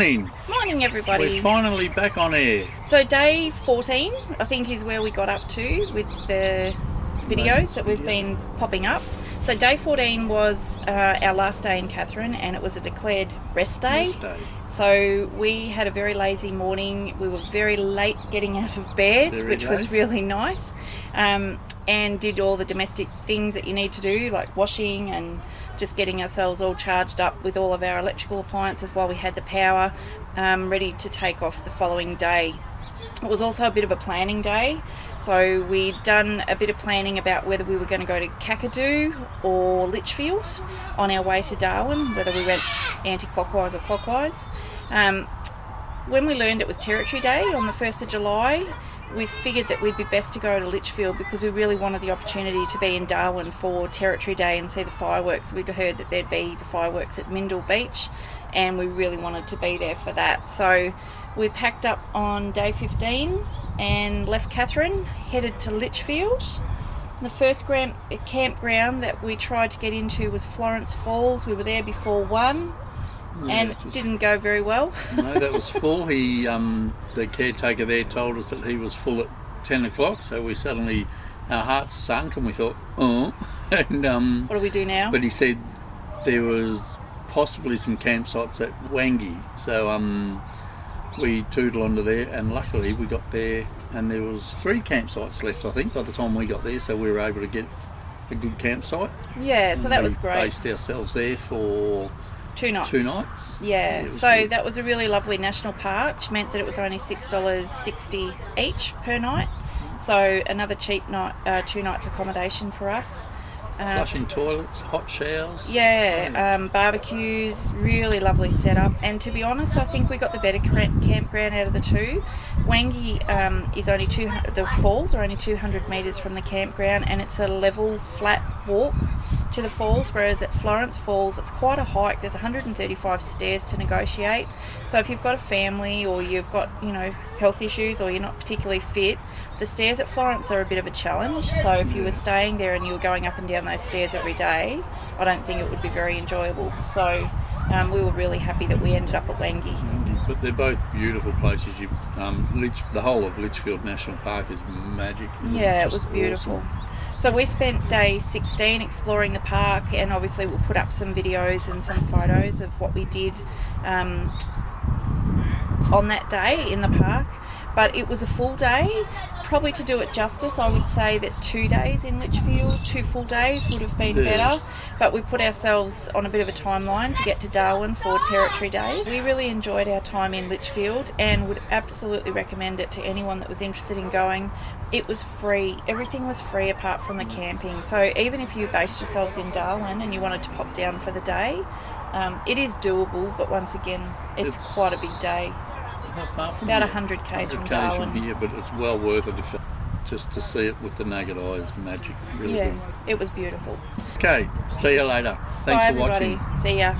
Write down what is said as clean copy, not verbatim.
morning. Morning, everybody. We're finally back on air. So day 14, I think, is where we got up to with the videos that we've been popping up. So day 14 was our last day in Katherine, and it was a declared rest day. So we had a very lazy morning. We were very late getting out of bed, which was really nice, and did all the domestic things that you need to do, like washing and just getting ourselves all charged up with all of our electrical appliances while we had the power, ready to take off the following day. It was also a bit of a planning day, so we'd done a bit of planning about whether we were going to go to Kakadu or Litchfield on our way to Darwin, whether we went anti-clockwise or clockwise. When we learned it was Territory Day on the 1st of July, we figured that we'd be best to go to Litchfield because we really wanted the opportunity to be in Darwin for Territory Day and see the fireworks. We'd heard that there'd be the fireworks at Mindle Beach, and we really wanted to be there for that. So we packed up on day 15 and left Katherine, headed to Litchfield. The first campground that we tried to get into was Florence Falls. We were there before 1. And it didn't go very well. No, that was full. He, the caretaker there told us that he was full at 10 o'clock, so we suddenly, our hearts sunk and we thought, oh. And, what do we do now? But he said there was possibly some campsites at Wangi, so we tootled onto there, and luckily we got there and there was 3 campsites left, I think, by the time we got there, so we were able to get a good campsite. Yeah, so that was great. We based ourselves there for 2 nights. 2 nights. Yeah, so good. That was a really lovely national park, which meant that it was only $6.60 each per night. So another cheap night, 2 nights accommodation for us. Flushing toilets, hot showers. Yeah, barbecues, really lovely setup. And to be honest, I think we got the better campground out of the 2. Wangi is only the falls are only 200 metres from the campground, and it's a level, flat walk to the falls, whereas at Florence Falls it's quite a hike. There's 135 stairs to negotiate. So if you've got a family or you've got, health issues or you're not particularly fit, the stairs at Florence are a bit of a challenge. So if you were staying there and you were going up and down those stairs every day, I don't think it would be very enjoyable. So we were really happy that we ended up at Wangi. But they're both beautiful places. The whole of Litchfield National Park is magic. Yeah, it was beautiful. Awesome. So we spent day 16 exploring the park, and obviously we'll put up some videos and some photos of what we did on that day in the park. But it was a full day. Probably to do it justice, I would say that 2 days in Litchfield, 2 full days would have been better. But we put ourselves on a bit of a timeline to get to Darwin for Territory Day. We really enjoyed our time in Litchfield and would absolutely recommend it to anyone that was interested in going. It was free. Everything was free apart from the camping. So even if you based yourselves in Darwin and you wanted to pop down for the day, it is doable, but once again, it's quite a big day. How far from about here? 100 k's from 100 Darwin. From here, but it's well worth it just to see it with the naked eye is magic. Really good. It was beautiful. Okay, see you later. Thanks Bye, for everybody. watching. See ya.